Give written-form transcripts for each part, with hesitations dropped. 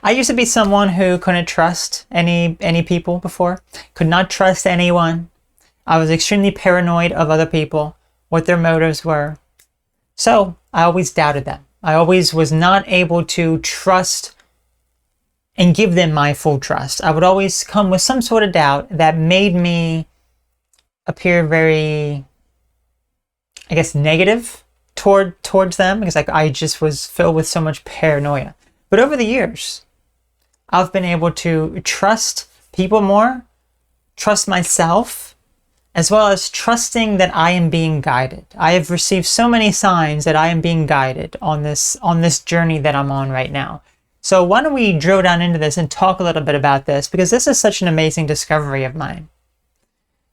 I used to be someone who couldn't trust any people before. Could not trust anyone. I was extremely paranoid of other people, what their motives were. So I always doubted them. I always was not able to trust and give them my full trust. I would always come with some sort of doubt that made me appear very, I guess, negative towards them, because I just was filled with so much paranoia. But over the years, I've been able to trust people more, trust myself, as well as trusting that I am being guided. I have received so many signs that I am being guided on this journey that I'm on right now. So why don't we drill down into this and talk a little bit about this, because this is such an amazing discovery of mine.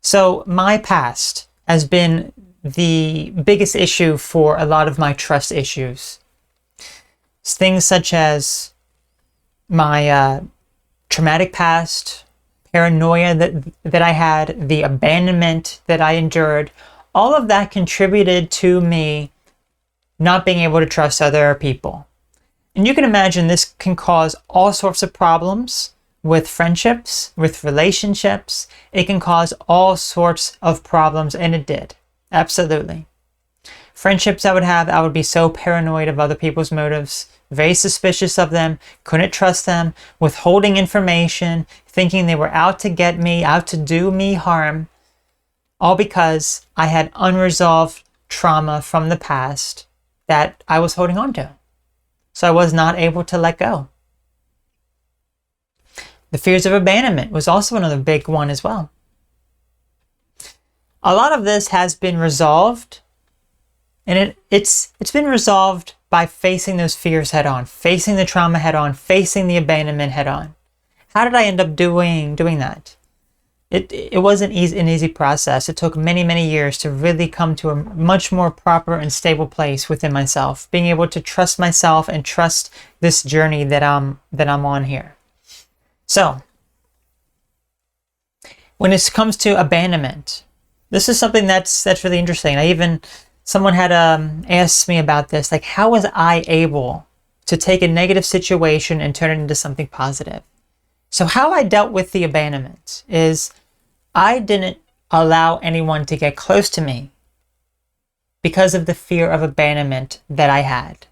So my past has been the biggest issue for a lot of my trust issues. Things such as my traumatic past, paranoia that I had, the abandonment that I endured, all of that contributed to me not being able to trust other people. And you can imagine this can cause all sorts of problems with friendships, with relationships. It can cause all sorts of problems, and it did. Absolutely. Friendships I would be so paranoid of other people's motives, very suspicious of them, couldn't trust them, withholding information, thinking they were out to get me, out to do me harm, all because I had unresolved trauma from the past that I was holding on to. So I was not able to let go. The fears of abandonment was also another big one as well. A lot of this has been resolved, and it's been resolved by facing those fears head on, facing the trauma head on, facing the abandonment head on. How did I end up doing that? It wasn't an easy process. It took many, many years to really come to a much more proper and stable place within myself, being able to trust myself and trust this journey that I'm on here. So, when it comes to abandonment, this is something that's really interesting. Someone had asked me about this, like, how was I able to take a negative situation and turn it into something positive? So how I dealt with the abandonment is I didn't allow anyone to get close to me because of the fear of abandonment that I had.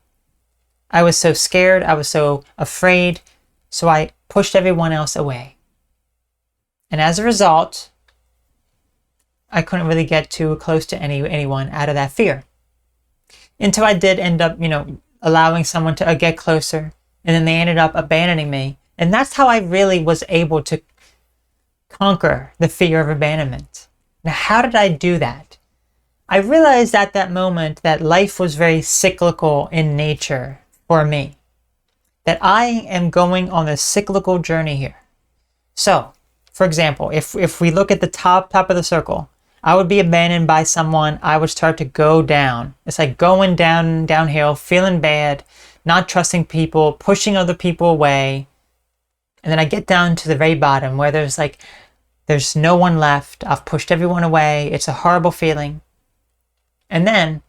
I was so scared, I was so afraid, so I pushed everyone else away. And as a result, I couldn't really get too close to anyone out of that fear. Until I did end up, allowing someone to get closer, and then they ended up abandoning me. And that's how I really was able to conquer the fear of abandonment. Now, how did I do that? I realized at that moment that life was very cyclical in nature for me. That I am going on a cyclical journey here. So, for example, if we look at the top of the circle, I would be abandoned by someone, I would start to go down. It's like going downhill, feeling bad, not trusting people, pushing other people away. And then I get down to the very bottom where there's no one left. I've pushed everyone away. It's a horrible feeling. And then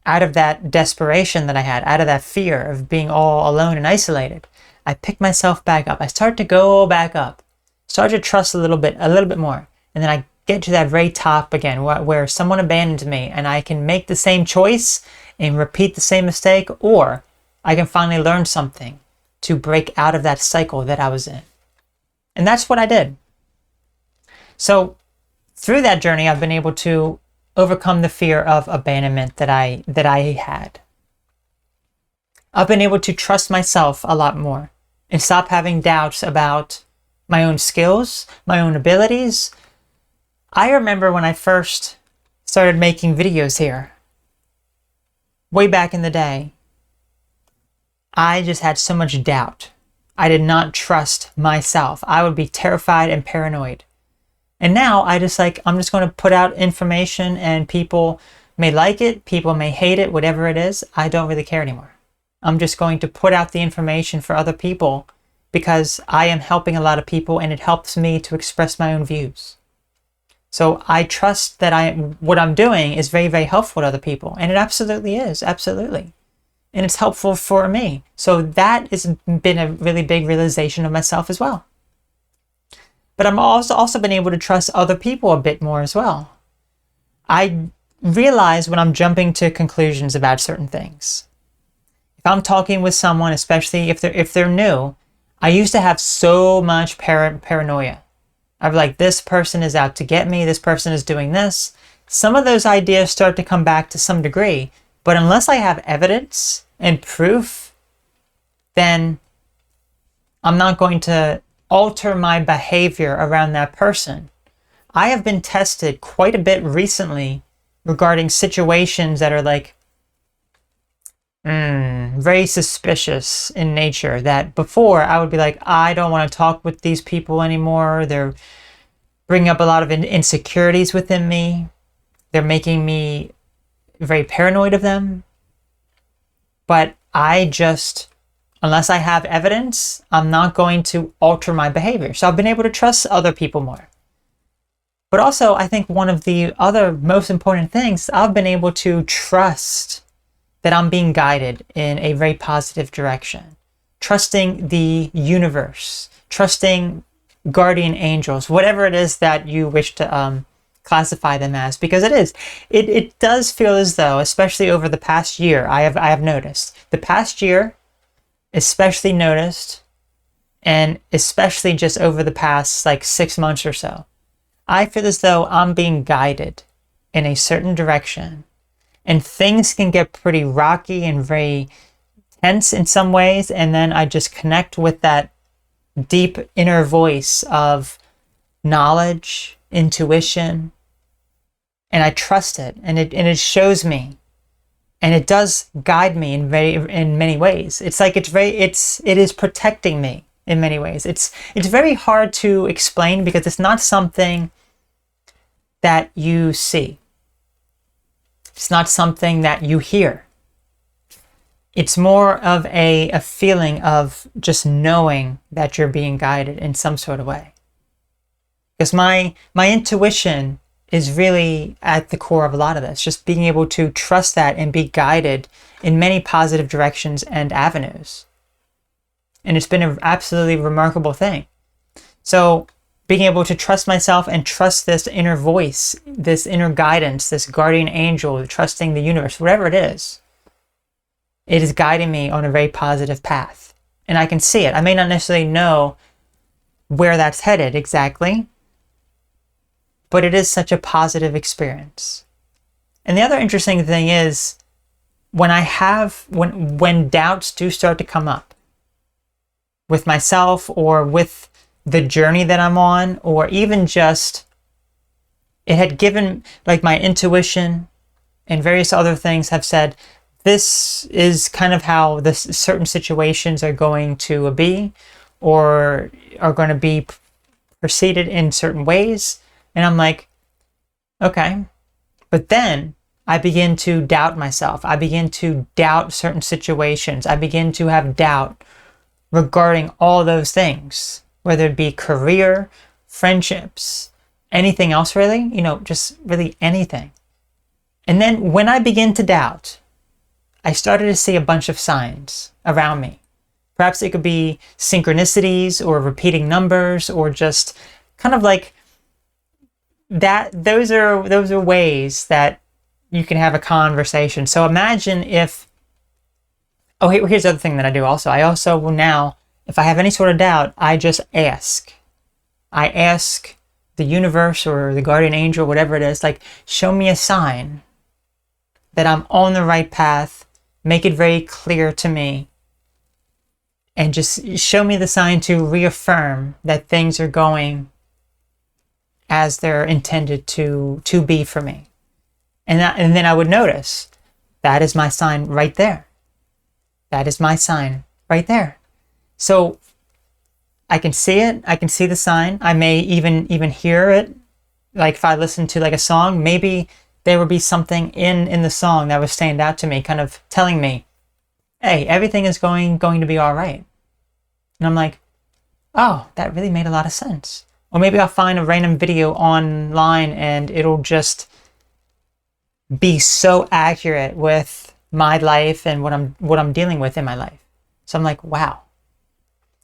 out of that desperation that I had, out of that fear of being all alone and isolated, I pick myself back up. I start to go back up, start to trust a little bit more. And then I get to that very top again where someone abandoned me, and I can make the same choice and repeat the same mistake, or I can finally learn something to break out of that cycle that I was in. And that's what I did. So through that journey, I've been able to overcome the fear of abandonment that I had. I've been able to trust myself a lot more and stop having doubts about my own skills, my own abilities. I remember when I first started making videos here, way back in the day, I just had so much doubt. I did not trust myself. I would be terrified and paranoid. And now I'm just going to put out information, and people may like it, people may hate it, whatever it is. I don't really care anymore. I'm just going to put out the information for other people because I am helping a lot of people, and it helps me to express my own views. So I trust that what I'm doing is very, very helpful to other people. And it absolutely is. Absolutely. and it's helpful for me. So that has been a really big realization of myself as well. But I'm also been able to trust other people a bit more as well. I realize when I'm jumping to conclusions about certain things. If I'm talking with someone, especially if they're new, I used to have so much paranoia. I'd be like, this person is out to get me, this person is doing this. Some of those ideas start to come back to some degree, but unless I have evidence and proof, then I'm not going to alter my behavior around that person. I have been tested quite a bit recently regarding situations that are like very suspicious in nature, that before I would be like, I don't want to talk with these people anymore. They're bringing up a lot of insecurities within me. They're making me very paranoid of them. But unless I have evidence, I'm not going to alter my behavior. So I've been able to trust other people more. But also, I think one of the other most important things, I've been able to trust that I'm being guided in a very positive direction. Trusting the universe, trusting guardian angels, whatever it is that you wish to classify them as, because it does feel as though, especially over the past year, I have noticed, the past year, especially noticed, and especially just over the past like 6 months or so, I feel as though I'm being guided in a certain direction, and things can get pretty rocky and very tense in some ways, and then I just connect with that deep inner voice of knowledge, intuition, and I trust it, and it shows me, and it does guide me in many ways. It's like it is protecting me in many ways. It's very hard to explain because it's not something that you see. It's not something that you hear. It's more of a feeling of just knowing that you're being guided in some sort of way. Because my intuition is really at the core of a lot of this, just being able to trust that and be guided in many positive directions and avenues. And it's been an absolutely remarkable thing. So being able to trust myself and trust this inner voice, this inner guidance, this guardian angel, trusting the universe, whatever it is guiding me on a very positive path. And I can see it. I may not necessarily know where that's headed exactly, but it is such a positive experience. And the other interesting thing is when doubts do start to come up with myself or with the journey that I'm on, or even just it had given, like, my intuition and various other things have said, this is kind of how certain situations are going to be or are going to be proceeded in certain ways. And I'm like, okay. But then I begin to doubt myself. I begin to doubt certain situations. I begin to have doubt regarding all those things, whether it be career, friendships, anything else really, just really anything. And then when I begin to doubt, I started to see a bunch of signs around me. Perhaps it could be synchronicities or repeating numbers or just kind of like that. Those are ways that you can have a conversation. So imagine if, here's the other thing that I do also. I also will now, if I have any sort of doubt, I just ask. I ask the universe or the guardian angel, whatever it is, like, show me a sign that I'm on the right path. Make it very clear to me. And just show me the sign to reaffirm that things are going as they're intended to be for me. And then I would notice, that is my sign right there. That is my sign right there. So I can see it. I can see the sign. I may even hear it. Like if I listen to like a song, maybe there would be something in the song that would stand out to me, kind of telling me, hey, everything is going to be all right. And I'm like, oh, that really made a lot of sense. Or maybe I'll find a random video online and it'll just be so accurate with my life and what I'm dealing with in my life. So I'm like, wow.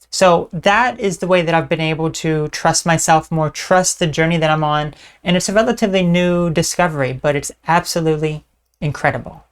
So that is the way that I've been able to trust myself more, trust the journey that I'm on. And it's a relatively new discovery, but it's absolutely incredible.